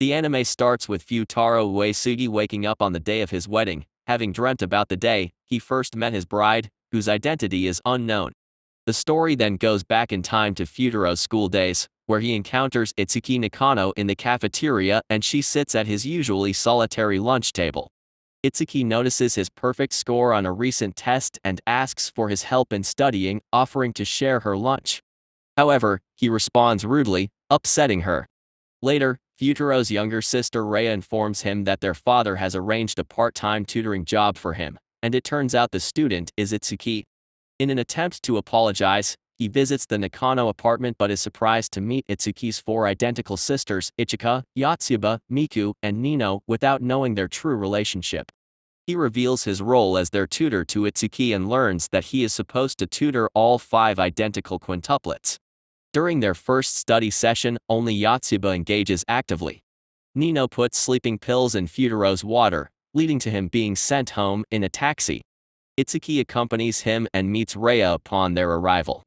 The anime starts with Fuutarou Uesugi waking up on the day of his wedding, having dreamt about the day he first met his bride, whose identity is unknown. The story then goes back in time to Futarou's school days, where he encounters Itsuki Nakano in the cafeteria and she sits at his usually solitary lunch table. Itsuki notices his perfect score on a recent test and asks for his help in studying, offering to share her lunch. However, he responds rudely, upsetting her. Later, Futarou's younger sister Rhea informs him that their father has arranged a part-time tutoring job for him, and it turns out the student is Itsuki. In an attempt to apologize, he visits the Nakano apartment but is surprised to meet Itsuki's four identical sisters, Ichika, Yotsuba, Miku, and Nino, without knowing their true relationship. He reveals his role as their tutor to Itsuki and learns that he is supposed to tutor all 5 identical quintuplets. During their first study session, only Yotsuba engages actively. Nino puts sleeping pills in Futarou's water, leading to him being sent home in a taxi. Itsuki accompanies him and meets Rhea upon their arrival.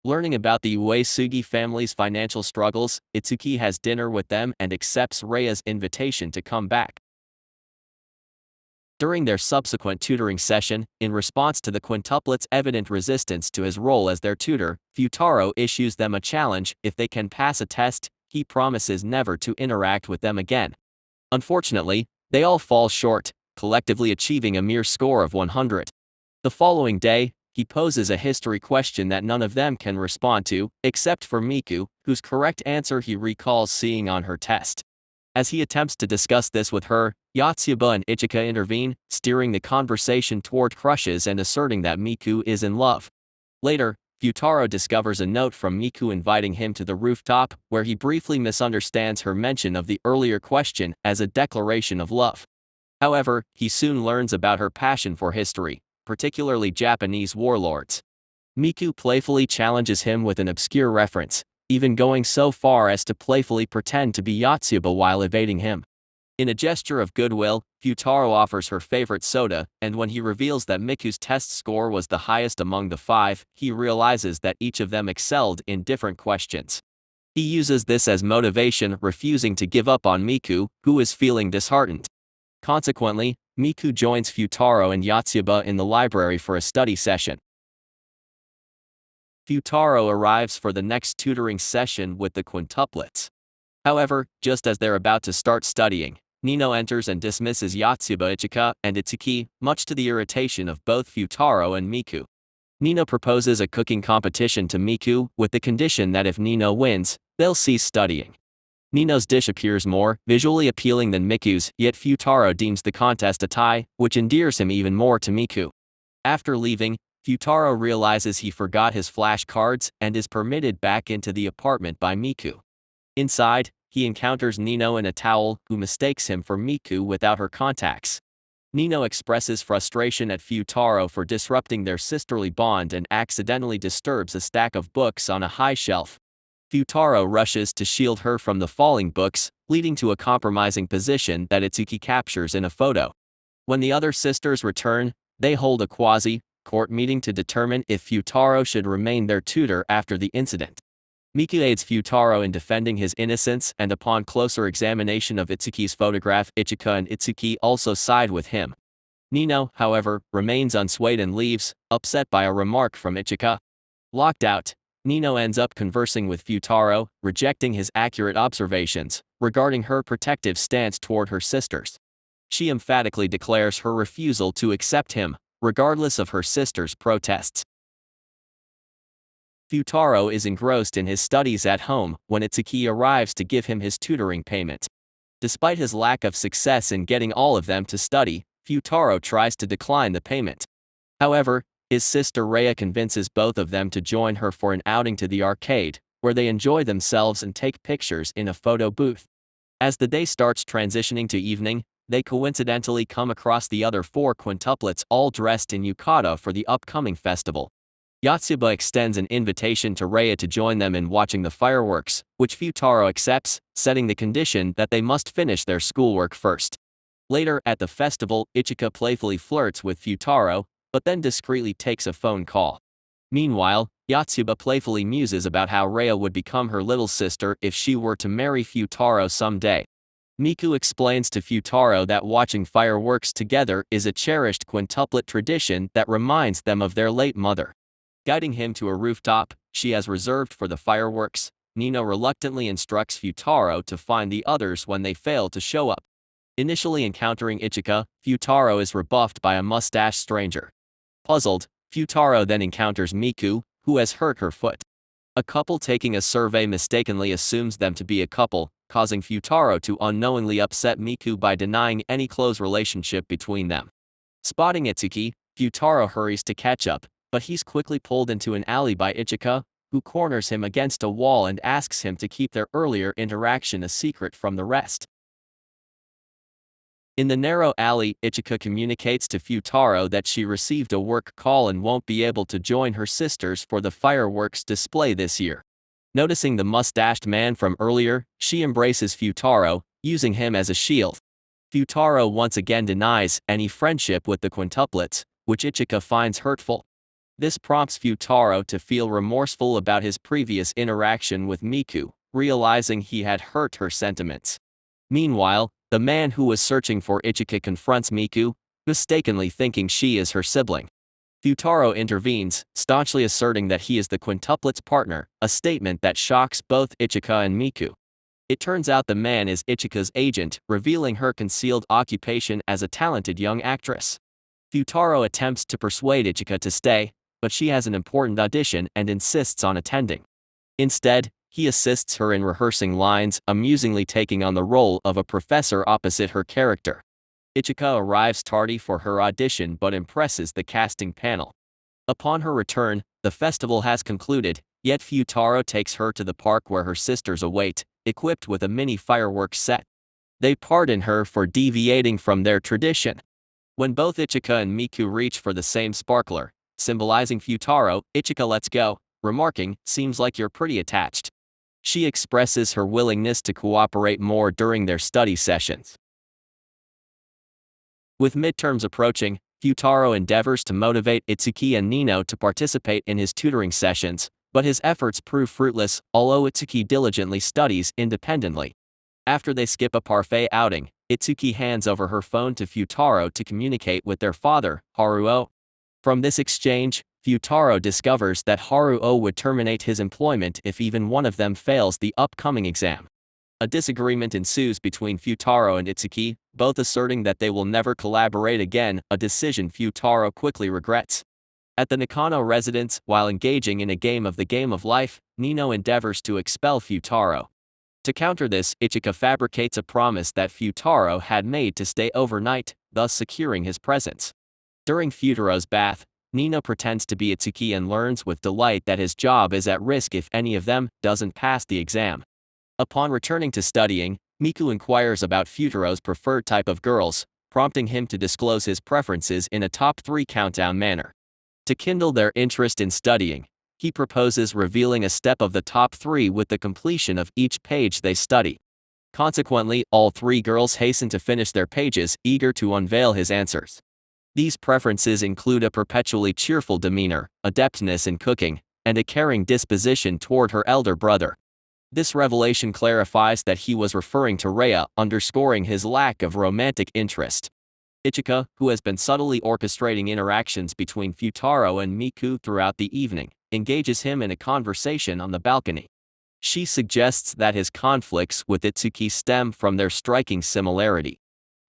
Learning about the Uesugi family's financial struggles, Itsuki has dinner with them and accepts Rhea's invitation to come back. During their subsequent tutoring session, in response to the quintuplets' evident resistance to his role as their tutor, Fuutarou issues them a challenge. If they can pass a test, he promises never to interact with them again. Unfortunately, they all fall short, collectively achieving a mere score of 100. The following day, he poses a history question that none of them can respond to, except for Miku, whose correct answer he recalls seeing on her test. As he attempts to discuss this with her, Yotsuba and Ichika intervene, steering the conversation toward crushes and asserting that Miku is in love. Later, Fuutarou discovers a note from Miku inviting him to the rooftop, where he briefly misunderstands her mention of the earlier question as a declaration of love. However, he soon learns about her passion for history, particularly Japanese warlords. Miku playfully challenges him with an obscure reference, even going so far as to playfully pretend to be Yotsuba while evading him. In a gesture of goodwill, Fuutarou offers her favorite soda, and when he reveals that Miku's test score was the highest among the 5, he realizes that each of them excelled in different questions. He uses this as motivation, refusing to give up on Miku, who is feeling disheartened. Consequently, Miku joins Fuutarou and Yotsuba in the library for a study session. Fuutarou arrives for the next tutoring session with the quintuplets. However, just as they're about to start studying, Nino enters and dismisses Yotsuba, Ichika, and Itsuki, much to the irritation of both Fuutarou and Miku. Nino proposes a cooking competition to Miku, with the condition that if Nino wins, they'll cease studying. Nino's dish appears more visually appealing than Miku's, yet Fuutarou deems the contest a tie, which endears him even more to Miku. After leaving, Fuutarou realizes he forgot his flashcards and is permitted back into the apartment by Miku. Inside, he encounters Nino in a towel, who mistakes him for Miku without her contacts. Nino expresses frustration at Fuutarou for disrupting their sisterly bond and accidentally disturbs a stack of books on a high shelf. Fuutarou rushes to shield her from the falling books, leading to a compromising position that Itsuki captures in a photo. When the other sisters return, they hold a quasi-court meeting to determine if Fuutarou should remain their tutor after the incident. Miku aids Fuutarou in defending his innocence, and upon closer examination of Itsuki's photograph, Ichika and Itsuki also side with him. Nino, however, remains unswayed and leaves, upset by a remark from Ichika. Locked out, Nino ends up conversing with Fuutarou, rejecting his accurate observations regarding her protective stance toward her sisters. She emphatically declares her refusal to accept him, regardless of her sister's protests. Fuutarou is engrossed in his studies at home when Itsuki arrives to give him his tutoring payment. Despite his lack of success in getting all of them to study, Fuutarou tries to decline the payment. However, his sister Rhea convinces both of them to join her for an outing to the arcade, where they enjoy themselves and take pictures in a photo booth. As the day starts transitioning to evening, they coincidentally come across the other 4 quintuplets all dressed in yukata for the upcoming festival. Yotsuba extends an invitation to Rhea to join them in watching the fireworks, which Fuutarou accepts, setting the condition that they must finish their schoolwork first. Later at the festival, Ichika playfully flirts with Fuutarou, but then discreetly takes a phone call. Meanwhile, Yotsuba playfully muses about how Rhea would become her little sister if she were to marry Fuutarou someday. Miku explains to Fuutarou that watching fireworks together is a cherished quintuplet tradition that reminds them of their late mother. Guiding him to a rooftop she has reserved for the fireworks, Nino reluctantly instructs Fuutarou to find the others when they fail to show up. Initially encountering Ichika, Fuutarou is rebuffed by a mustached stranger. Puzzled, Fuutarou then encounters Miku, who has hurt her foot. A couple taking a survey mistakenly assumes them to be a couple, causing Fuutarou to unknowingly upset Miku by denying any close relationship between them. Spotting Itsuki, Fuutarou hurries to catch up, but he's quickly pulled into an alley by Ichika, who corners him against a wall and asks him to keep their earlier interaction a secret from the rest. In the narrow alley, Ichika communicates to Fuutarou that she received a work call and won't be able to join her sisters for the fireworks display this year. Noticing the mustached man from earlier, she embraces Fuutarou, using him as a shield. Fuutarou once again denies any friendship with the quintuplets, which Ichika finds hurtful. This prompts Fuutarou to feel remorseful about his previous interaction with Miku, realizing he had hurt her sentiments. Meanwhile, the man who was searching for Ichika confronts Miku, mistakenly thinking she is her sibling. Fuutarou intervenes, staunchly asserting that he is the quintuplet's partner, a statement that shocks both Ichika and Miku. It turns out the man is Ichika's agent, revealing her concealed occupation as a talented young actress. Fuutarou attempts to persuade Ichika to stay, but she has an important audition and insists on attending. Instead, he assists her in rehearsing lines, amusingly taking on the role of a professor opposite her character. Ichika arrives tardy for her audition but impresses the casting panel. Upon her return, the festival has concluded, yet Fuutarou takes her to the park where her sisters await, equipped with a mini fireworks set. They pardon her for deviating from their tradition. When both Ichika and Miku reach for the same sparkler, symbolizing Fuutarou, Ichika lets go, remarking, "Seems like you're pretty attached." She expresses her willingness to cooperate more during their study sessions. With midterms approaching, Fuutarou endeavors to motivate Itsuki and Nino to participate in his tutoring sessions, but his efforts prove fruitless, although Itsuki diligently studies independently. After they skip a parfait outing, Itsuki hands over her phone to Fuutarou to communicate with their father, Haruo. From this exchange, Fuutarou discovers that Haruo would terminate his employment if even one of them fails the upcoming exam. A disagreement ensues between Fuutarou and Itsuki, both asserting that they will never collaborate again, a decision Fuutarou quickly regrets. At the Nakano residence, while engaging in a game of life, Nino endeavors to expel Fuutarou. To counter this, Ichika fabricates a promise that Fuutarou had made to stay overnight, thus securing his presence. During Futarou's bath, Nino pretends to be Itsuki and learns with delight that his job is at risk if any of them doesn't pass the exam. Upon returning to studying, Miku inquires about Futarou's preferred type of girls, prompting him to disclose his preferences in a top 3 countdown manner. To kindle their interest in studying, he proposes revealing a step of the top 3 with the completion of each page they study. Consequently, all 3 girls hasten to finish their pages, eager to unveil his answers. These preferences include a perpetually cheerful demeanor, adeptness in cooking, and a caring disposition toward her elder brother. This revelation clarifies that he was referring to Rhea, underscoring his lack of romantic interest. Ichika, who has been subtly orchestrating interactions between Fuutarou and Miku throughout the evening, engages him in a conversation on the balcony. She suggests that his conflicts with Itsuki stem from their striking similarity.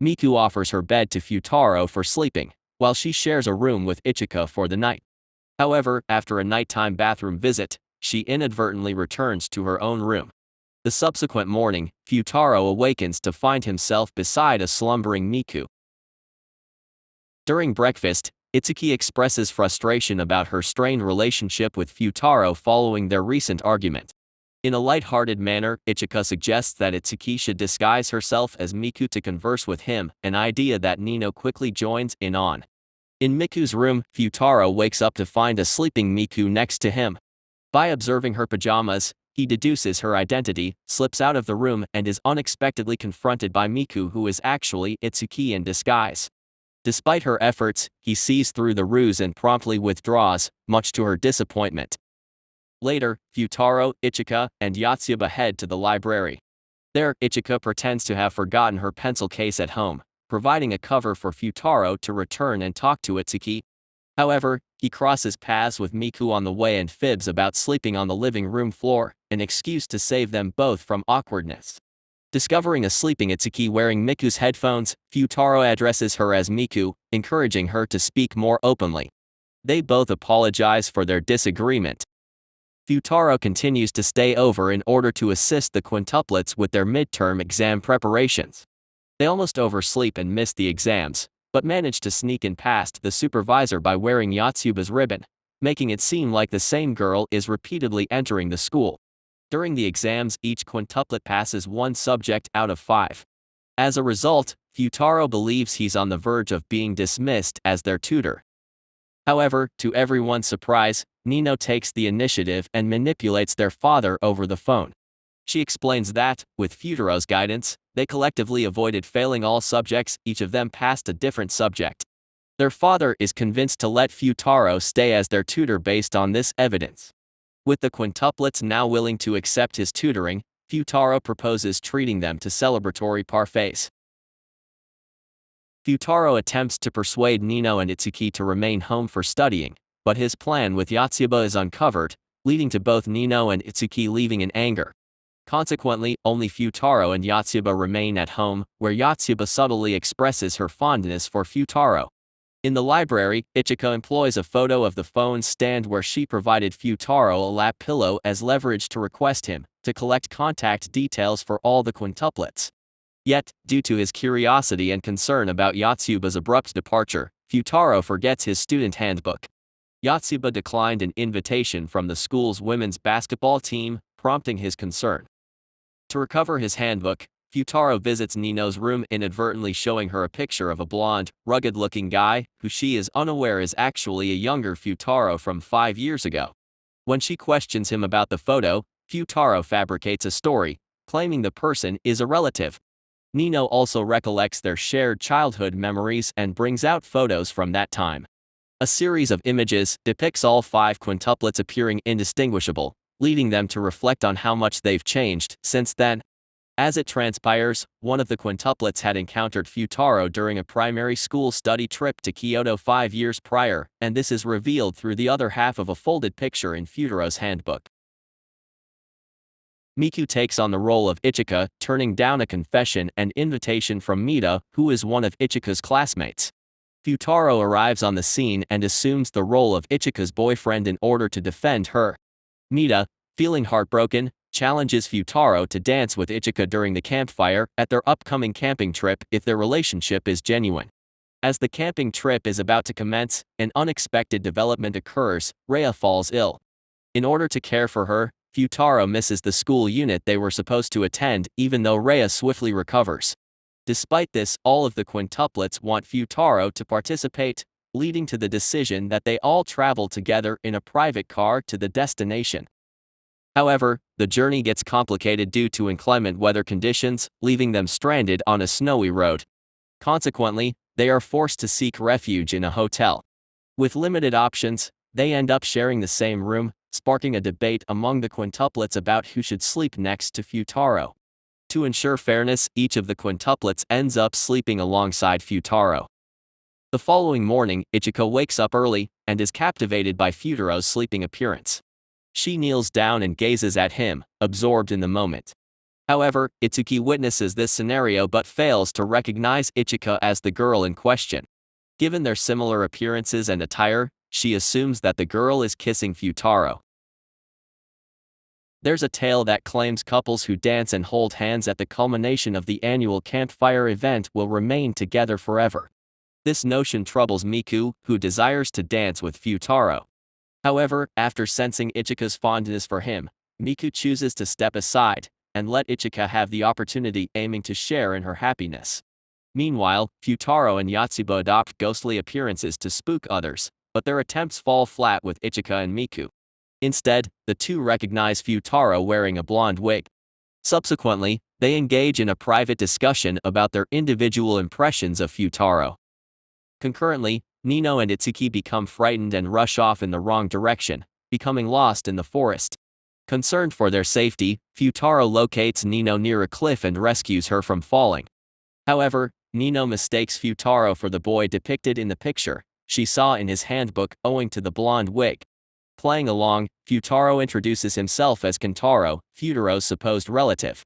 Miku offers her bed to Fuutarou for sleeping, while she shares a room with Ichika for the night. However, after a nighttime bathroom visit, she inadvertently returns to her own room. The subsequent morning, Fuutarou awakens to find himself beside a slumbering Miku. During breakfast, Itsuki expresses frustration about her strained relationship with Fuutarou following their recent argument. In a light-hearted manner, Ichika suggests that Itsuki should disguise herself as Miku to converse with him, an idea that Nino quickly joins in on. In Miku's room, Fuutarou wakes up to find a sleeping Miku next to him. By observing her pajamas, he deduces her identity, slips out of the room, and is unexpectedly confronted by Miku, who is actually Itsuki in disguise. Despite her efforts, he sees through the ruse and promptly withdraws, much to her disappointment. Later, Fuutarou, Ichika, and Yotsuba head to the library. There, Ichika pretends to have forgotten her pencil case at home, providing a cover for Fuutarou to return and talk to Itsuki. However, he crosses paths with Miku on the way and fibs about sleeping on the living room floor, an excuse to save them both from awkwardness. Discovering a sleeping Itsuki wearing Miku's headphones, Fuutarou addresses her as Miku, encouraging her to speak more openly. They both apologize for their disagreement. Fuutarou continues to stay over in order to assist the quintuplets with their midterm exam preparations. They almost oversleep and miss the exams, but manage to sneak in past the supervisor by wearing Yotsuba's ribbon, making it seem like the same girl is repeatedly entering the school. During the exams, each quintuplet passes one subject out of 5. As a result, Fuutarou believes he's on the verge of being dismissed as their tutor. However, to everyone's surprise, Nino takes the initiative and manipulates their father over the phone. She explains that, with Fuutarou's guidance, they collectively avoided failing all subjects, each of them passed a different subject. Their father is convinced to let Fuutarou stay as their tutor based on this evidence. With the quintuplets now willing to accept his tutoring, Fuutarou proposes treating them to celebratory parfaits. Fuutarou attempts to persuade Nino and Itsuki to remain home for studying, but his plan with Yotsuba is uncovered, leading to both Nino and Itsuki leaving in anger. Consequently, only Fuutarou and Yotsuba remain at home, where Yotsuba subtly expresses her fondness for Fuutarou. In the library, Ichika employs a photo of the phone stand where she provided Fuutarou a lap pillow as leverage to request him to collect contact details for all the quintuplets. Yet, due to his curiosity and concern about Yotsuba's abrupt departure, Fuutarou forgets his student handbook. Yotsuba declined an invitation from the school's women's basketball team, prompting his concern. To recover his handbook, Fuutarou visits Nino's room, inadvertently showing her a picture of a blonde, rugged-looking guy, who she is unaware is actually a younger Fuutarou from 5 years ago. When she questions him about the photo, Fuutarou fabricates a story, claiming the person is a relative. Nino also recollects their shared childhood memories and brings out photos from that time. A series of images depicts all 5 quintuplets appearing indistinguishable, leading them to reflect on how much they've changed since then. As it transpires, one of the quintuplets had encountered Fuutarou during a primary school study trip to Kyoto 5 years prior, and this is revealed through the other half of a folded picture in Fuutarou's handbook. Miku takes on the role of Ichika, turning down a confession and invitation from Mida, who is one of Ichika's classmates. Fuutarou arrives on the scene and assumes the role of Ichika's boyfriend in order to defend her. Mida, feeling heartbroken, challenges Fuutarou to dance with Ichika during the campfire at their upcoming camping trip if their relationship is genuine. As the camping trip is about to commence, an unexpected development occurs. Rhea falls ill. In order to care for her, Fuutarou misses the school unit they were supposed to attend, even though Rhea swiftly recovers. Despite this, all of the quintuplets want Fuutarou to participate, leading to the decision that they all travel together in a private car to the destination. However, the journey gets complicated due to inclement weather conditions, leaving them stranded on a snowy road. Consequently, they are forced to seek refuge in a hotel. With limited options, they end up sharing the same room, sparking a debate among the quintuplets about who should sleep next to Fuutarou. To ensure fairness, each of the quintuplets ends up sleeping alongside Fuutarou. The following morning, Ichika wakes up early and is captivated by Fuutarou's sleeping appearance. She kneels down and gazes at him, absorbed in the moment. However, Itsuki witnesses this scenario but fails to recognize Ichika as the girl in question. Given their similar appearances and attire, she assumes that the girl is kissing Fuutarou. There's a tale that claims couples who dance and hold hands at the culmination of the annual campfire event will remain together forever. This notion troubles Miku, who desires to dance with Fuutarou. However, after sensing Ichika's fondness for him, Miku chooses to step aside and let Ichika have the opportunity, aiming to share in her happiness. Meanwhile, Fuutarou and Yotsuba adopt ghostly appearances to spook others, but their attempts fall flat with Ichika and Miku. Instead, the two recognize Fuutarou wearing a blonde wig. Subsequently, they engage in a private discussion about their individual impressions of Fuutarou. Concurrently, Nino and Itsuki become frightened and rush off in the wrong direction, becoming lost in the forest. Concerned for their safety, Fuutarou locates Nino near a cliff and rescues her from falling. However, Nino mistakes Fuutarou for the boy depicted in the picture she saw in his handbook owing to the blonde wig. Playing along, Fuutarou introduces himself as Kentaro, Fuutarou's supposed relative.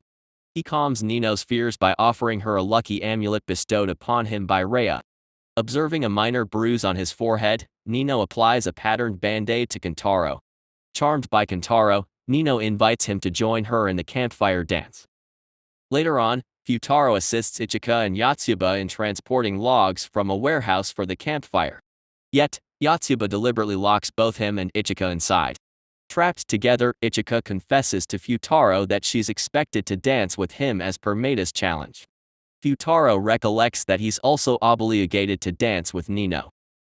He calms Nino's fears by offering her a lucky amulet bestowed upon him by Rhea. Observing a minor bruise on his forehead, Nino applies a patterned band-aid to Kentaro. Charmed by Kentaro, Nino invites him to join her in the campfire dance. Later on, Fuutarou assists Ichika and Yotsuba in transporting logs from a warehouse for the campfire. Yet, Yotsuba deliberately locks both him and Ichika inside. Trapped together, Ichika confesses to Fuutarou that she's expected to dance with him as per Maida's challenge. Fuutarou recollects that he's also obligated to dance with Nino.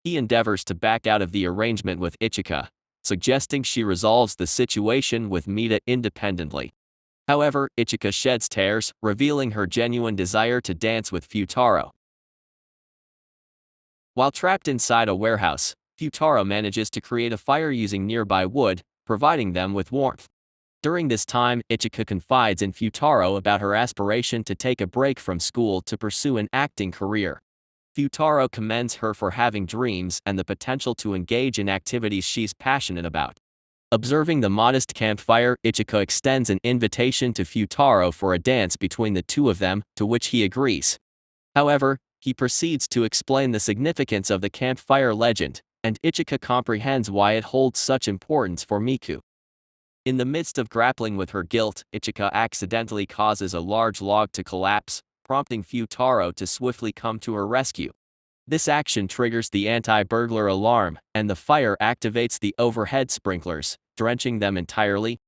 He endeavors to back out of the arrangement with Ichika, suggesting she resolves the situation with Maida independently. However, Ichika sheds tears, revealing her genuine desire to dance with Fuutarou. While trapped inside a warehouse, Fuutarou manages to create a fire using nearby wood, providing them with warmth. During this time, Ichika confides in Fuutarou about her aspiration to take a break from school to pursue an acting career. Fuutarou commends her for having dreams and the potential to engage in activities she's passionate about. Observing the modest campfire, Ichika extends an invitation to Fuutarou for a dance between the two of them, to which he agrees. However, he proceeds to explain the significance of the campfire legend, and Ichika comprehends why it holds such importance for Miku. In the midst of grappling with her guilt, Ichika accidentally causes a large log to collapse, prompting Fuutarou to swiftly come to her rescue. This action triggers the anti-burglar alarm, and the fire activates the overhead sprinklers, drenching them entirely.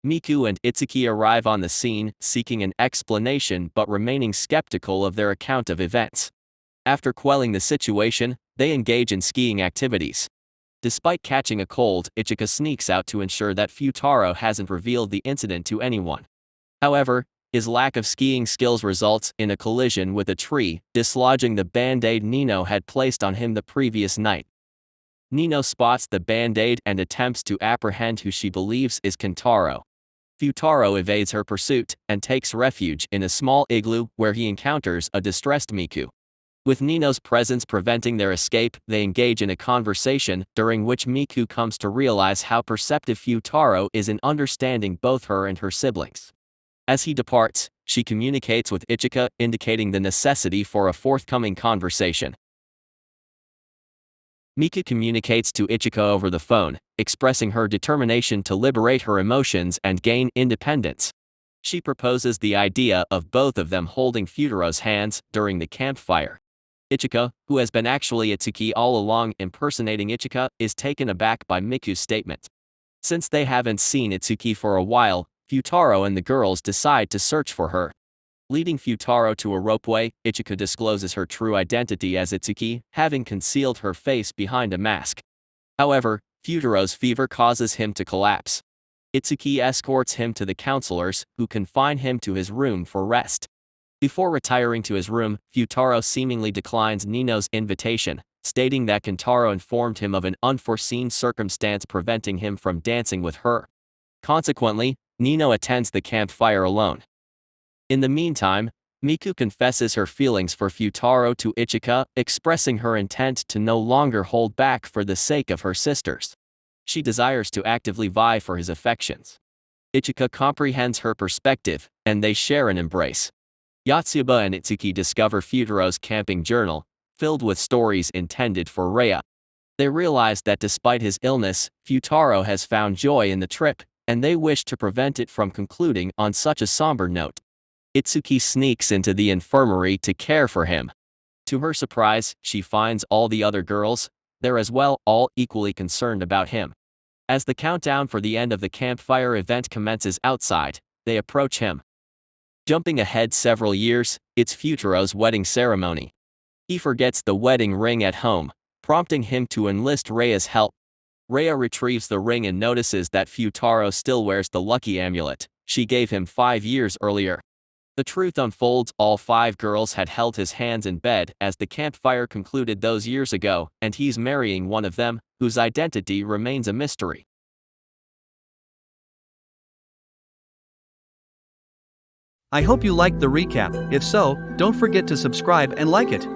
Miku and Itsuki arrive on the scene, seeking an explanation but remaining skeptical of their account of events. After quelling the situation, they engage in skiing activities. Despite catching a cold, Ichika sneaks out to ensure that Fuutarou hasn't revealed the incident to anyone. However, his lack of skiing skills results in a collision with a tree, dislodging the band-aid Nino had placed on him the previous night. Nino spots the band-aid and attempts to apprehend who she believes is Kentaro. Fuutarou evades her pursuit and takes refuge in a small igloo where he encounters a distressed Miku. With Nino's presence preventing their escape, they engage in a conversation, during which Miku comes to realize how perceptive Fuutarou is in understanding both her and her siblings. As he departs, she communicates with Ichika, indicating the necessity for a forthcoming conversation. Miku communicates to Ichika over the phone, expressing her determination to liberate her emotions and gain independence. She proposes the idea of both of them holding Fuutarou's hands during the campfire. Ichika, who has been actually Itsuki all along impersonating Ichika, is taken aback by Miku's statement. Since they haven't seen Itsuki for a while, Fuutarou and the girls decide to search for her. Leading Fuutarou to a ropeway, Ichika discloses her true identity as Itsuki, having concealed her face behind a mask. However, Fuutarou's fever causes him to collapse. Itsuki escorts him to the counselors, who confine him to his room for rest. Before retiring to his room, Fuutarou seemingly declines Nino's invitation, stating that Kentaro informed him of an unforeseen circumstance preventing him from dancing with her. Consequently, Nino attends the campfire alone. In the meantime, Miku confesses her feelings for Fuutarou to Ichika, expressing her intent to no longer hold back for the sake of her sisters. She desires to actively vie for his affections. Ichika comprehends her perspective, and they share an embrace. Yotsuba and Itsuki discover Fuutarou's camping journal, filled with stories intended for Rhea. They realize that despite his illness, Fuutarou has found joy in the trip, and they wish to prevent it from concluding on such a somber note. Itsuki sneaks into the infirmary to care for him. To her surprise, she finds all the other girls there as well, all equally concerned about him. As the countdown for the end of the campfire event commences outside, they approach him. Jumping ahead several years, it's Fuutarou's wedding ceremony. He forgets the wedding ring at home, prompting him to enlist Rhea's help. Rhea retrieves the ring and notices that Fuutarou still wears the lucky amulet she gave him 5 years earlier. The truth unfolds: all 5 girls had held his hands in bed as the campfire concluded those years ago, and he's marrying one of them, whose identity remains a mystery. I hope you liked the recap. If so, don't forget to subscribe and like it.